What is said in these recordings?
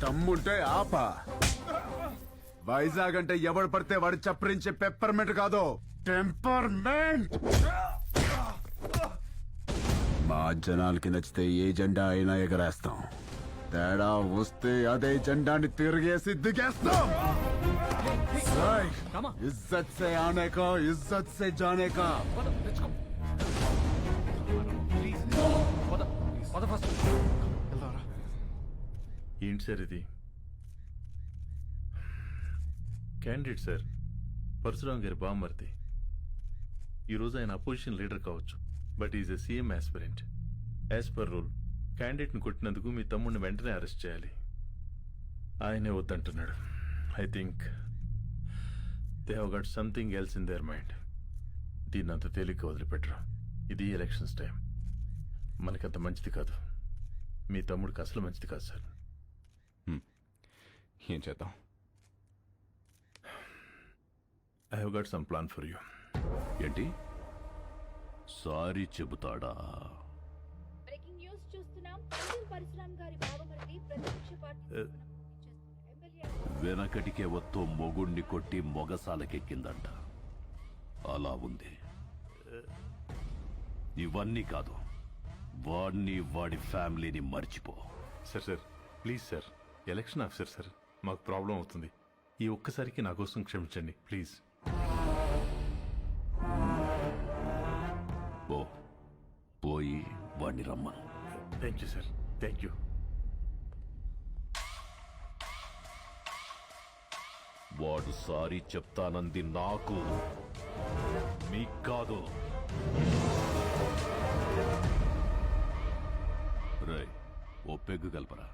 దమ్ముంటే ఆపా. వైజాగ్ అంటే ఎవడు పడితే వాడు చప్పరించే పెప్పర్మెంట్ కాదు, టెంపర్మెంట్. మా జనాలకి నచ్చితే ఏ జెండా అయినా ఎగరేస్తాం. తేడా వస్తే అదే జెండాని తిరిగేసి దిగేస్తాం. ఇజ్జత్ సే ఆనే కా, ఇజ్జత్ సే జానే కా. ఏంటి సార్ ఇది? క్యాండిడేట్ సార్, పరశురామ్ గారి బామ్మర్ది. ఈరోజు ఆయన అపోజిషన్ లీడర్ కావచ్చు, but is a CM aspirant. As per rule క్యాండిడేట్ని కొట్టినందుకు మీ తమ్ముడిని వెంటనే అరెస్ట్ చేయాలి. ఆయనే వద్దంటున్నాడు. I think they have got something else in their mind. దీన్ని అంత తేలిగ్గా వదిలిపెట్టరు. ఇది ఎలక్షన్స్ టైం, మనకంత మంచిది కాదు. మీ తమ్ముడికి అసలు మంచిది కాదు సార్. ఏం చేద్దాం? I have got some plan for you. ఏంటి? సారీ చెబుతాడా? బ్రేకింగ్ న్యూస్ చూస్తున్నాం. పరశురామ్ గారి బావమరిది ప్రతిపక్ష పార్టీ ఎమ్మెల్యే వెనకటికే వత్తు మొగుణ్ణి కొట్టి మొగసాలకెక్కిందంట. అలా ఉంది. ఇవన్నీ కాదు, వాడిని వాడి ఫ్యామిలీని మర్చిపో. Sir please sir, election officer sir, మాకు ప్రాబ్లం అవుతుంది. ఈ ఒక్కసారికి నా కోసం క్షమించండి ప్లీజ్. పోయి వాడిని రమ్మను. Thank you sir, thank you. వాడు సారీ చెప్తానంది నాకు, మీకు కాదు. రేయ్, ఓ పెగ్గు కలపరా.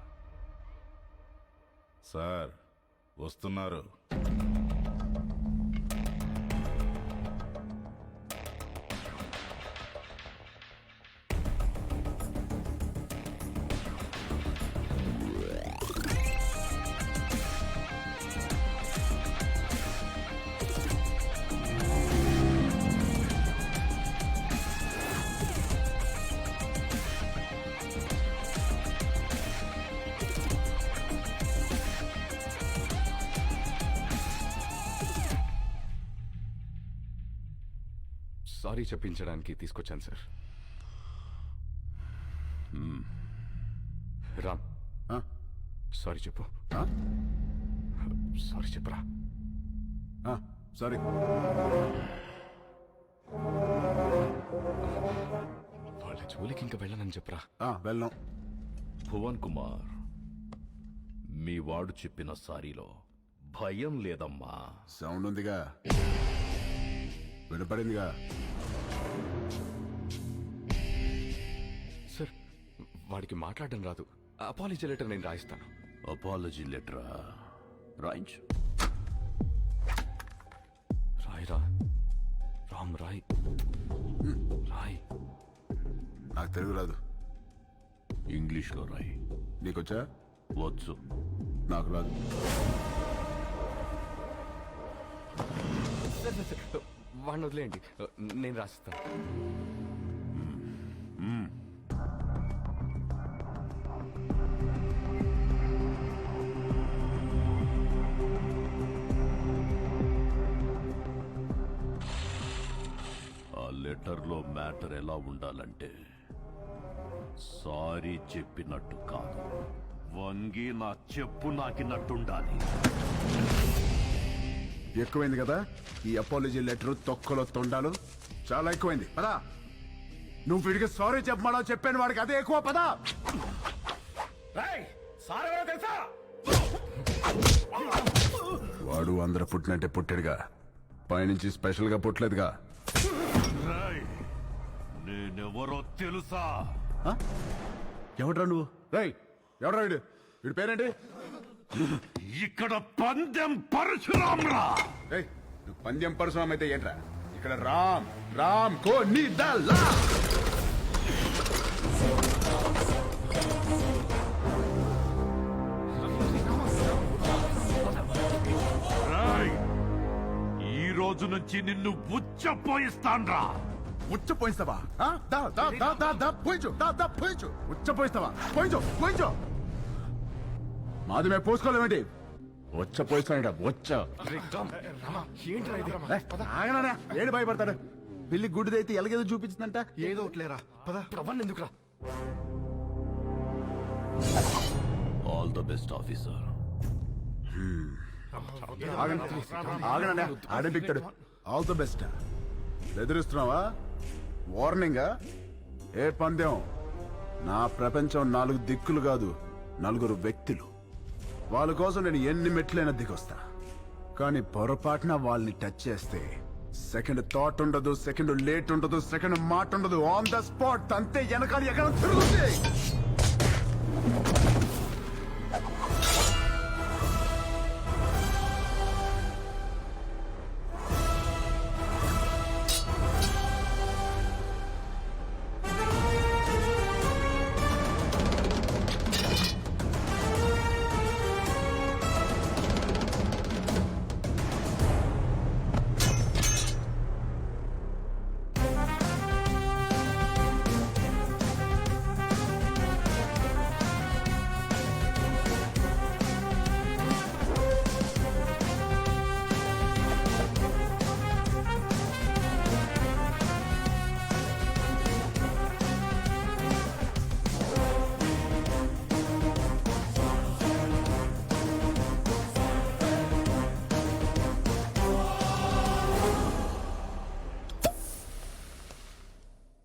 సార్ వస్తున్నారు. సారీ చెప్పించడానికి తీసుకొచ్చాను సార్. రామ్, సారీ చెప్పు. సారీ చెప్పరా. సారీ. వాళ్ళ జోలికి ఇంకా వెళ్ళనని చెప్పరా. వెళ్ళాం. భువన్ కుమార్, మీ వాడు చెప్పిన సారీలో భయం లేదమ్మా. సౌండ్ ఉందిగా, వినపడిందిగా. సార్, వాడికి మాట్లాడడం రాదు. అపాలజీ లెటర్ నేను రాయిస్తాను. అపాలజీ లెటరా? రాయించు. రాయిరా. రామ్, రాయ్. రాయ్. నాకు తెలుగు రాదు. ఇంగ్లీష్లో రాయి. నీకొచ్చా? వచ్చు. నాకు రాదు. వాడిని వదిలేయండి, నేను రాసిస్తాను. ఆ లెటర్లో మ్యాటర్ ఎలా ఉండాలంటే, సారీ చెప్పినట్టు కాదు, వంగి నా చెప్పు నాకినట్టుండాలి. ఎక్కువైంది కదా ఈ అపాలజీ లెటర్, తొక్కలో తొండాలు. చాలా ఎక్కువైంది. పదా, నువ్వు వీడికి సారీ చెప్పమా చెప్పాను, వాడికి అదే ఎక్కువ. పదా. వాడు అందరూ పుట్టినట్టే పుట్టాడుగా, పైనుంచి స్పెషల్ గా పుట్టలేదుగా. నేనెవరో తెలుసా? ఎవడ్రా నువ్వు? రేయ్, ఎవడ్రా వీడు? వీడి పేరేంటి? ఇక్కడ పందెం పరశురామ్రా. రేయ్, నువ్వు పందెం పరశురామ్ అయితే ఏంట్రా? ఇక్కడ రామ్ రామ్ కోని దల్లా. ఈ రోజు నుంచి నిన్ను ఉచ్చపోయిస్తాన్రా. ఉచ్చపోయిస్తావా? పోయించు. ఉచ్చపోయిస్తావా? పోయించు. మాది మేము పోసుకోలేమేంటి వచ్చ పోయిస్తాడ వచ్చ ఆగనా ఏడు భయపడతాడు పిల్లి గుడ్డిదైతే ఎలాగేదో చూపించిందంట ఏదో ఒకట్లేరా పద ప్రవన్ ఎందుకురా? All the best officer. ఆగనా ఆడే పిక్తాడు ఆల్ ద బెస్ట్ బెదిరిస్తున్నావా వార్నింగా ఏ పందెం నా ప్రపంచం 4 దిక్కులు కాదు 4 వ్యక్తులు వాళ్ళ కోసం నేను ఎన్ని మెట్లైనా దిగొస్తా కానీ పొరపాటున వాళ్ళని టచ్ చేస్తే సెకండ్ థాట్ ఉండదు సెకండ్ లేట్ ఉండదు సెకండ్ మాట ఉండదు ఆన్ ద స్పాట్ అంతే వెనకాల ఎక్కడ తిరుగుతుంది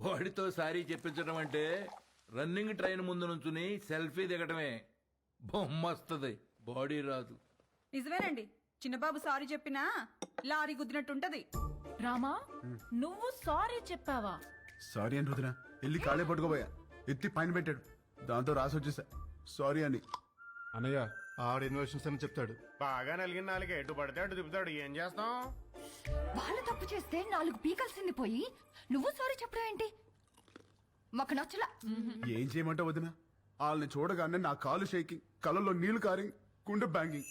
వాడితో సారీ చెప్పించడం అంటే రన్నింగ్ ట్రైన్ ముందు నుంచుని సెల్ఫీ దిగటమే. బొమ్మస్తుంది, బాడీ రాదు. నిజమేనండి, చిన్నబాబు సారీ చెప్పినా లారీ గుద్దినట్టుంటది. రామా, నువ్వు సారీ చెప్పావా? సారీ అని రుదిన వెళ్ళి కాళ్ళే పట్టుకోబోయా ఎత్తి పైన పెట్టాడు దాంతో రాసి వచ్చేసా సారీ అని అన్నయ్య ఆడ ఇన్వెషన్స్ అని చెప్తాడు. బాగా నలిగిన నాలుగు ఎటు పడితే అటు తిప్పుతాడు. ఏం చేస్తాం? వాళ్ళు తప్పు చేస్తే 4 పీకల్సింది పోయి నువ్వు సారీ చెప్పడం ఏంటి? మాకు నచ్చలా. ఏం చేయమంటావు వదిన వాళ్ళని చూడగానే నా కాలు షేకింగ్ కళ్ళలో నీళ్లు కారింగ్ గుండె బ్యాంగింగ్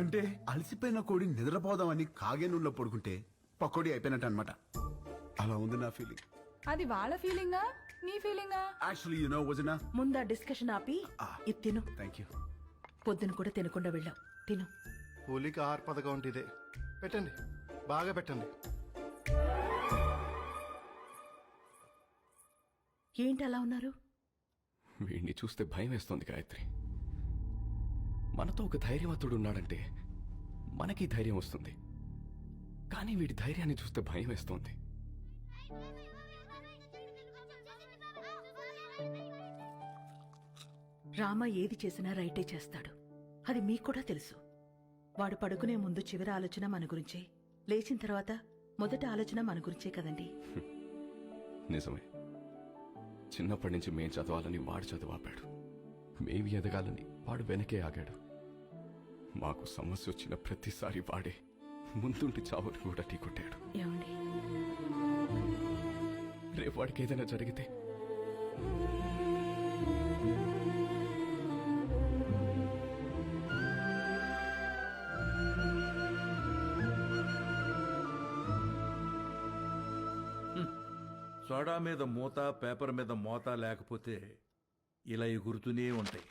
అంటే అలసిపోయిన కోడి నిద్రపోదామని కాగే నూనెలో పడుకుంటే పకోడీ అయిపోయినట్టు అనమాట అలా ఉంది నా ఫీలింగ్. అది వాళ్ళ ఫీలింగా నీ ఫీలింగా? యాక్చువల్లీ యు నో వదిన ముందా డిస్కషన్ ఆపి ఇది తిను. Thank you. పొద్దున కూడా తినకుండా వెళ్ళావు, తిను. కూలికి ఆహార పథకం అంటే ఇదే. పెట్టండి, బాగా పెట్టండి. ఏంటి అలా ఉన్నారు? వీడిని చూస్తే భయం వేస్తోంది గాయత్రి. మనతో ఒక ధైర్యవంతుడు ఉన్నాడంటే మనకి ధైర్యం వస్తుంది, కానీ వీడి ధైర్యాన్ని చూస్తే భయం వేస్తోంది. రామ ఏది చేసినా రైటే చేస్తాడు, అది మీకు కూడా తెలుసు. వాడు పడుకునే ముందు చివరి ఆలోచన మన గురించే, లేచిన తర్వాత మొదటి ఆలోచన మన గురించే కదండి. నిజమే, చిన్నప్పటి నుంచి మేం చదవాలని వాడు చదువు ఆపాడు, మేమి ఎదగాలని వాడు వెనకే ఆగాడు. మాకు సమస్య వచ్చిన ప్రతిసారి వాడే ముందుండి చావుని కూడా ఢీకొట్టాడు. ఏమండి, రేపు వాడికి ఏదైనా జరిగితే సోడా మీద మూత, పేపర్ మీద మోత లేకపోతే ఇలా ఎగురుతూనే ఉంటాయి.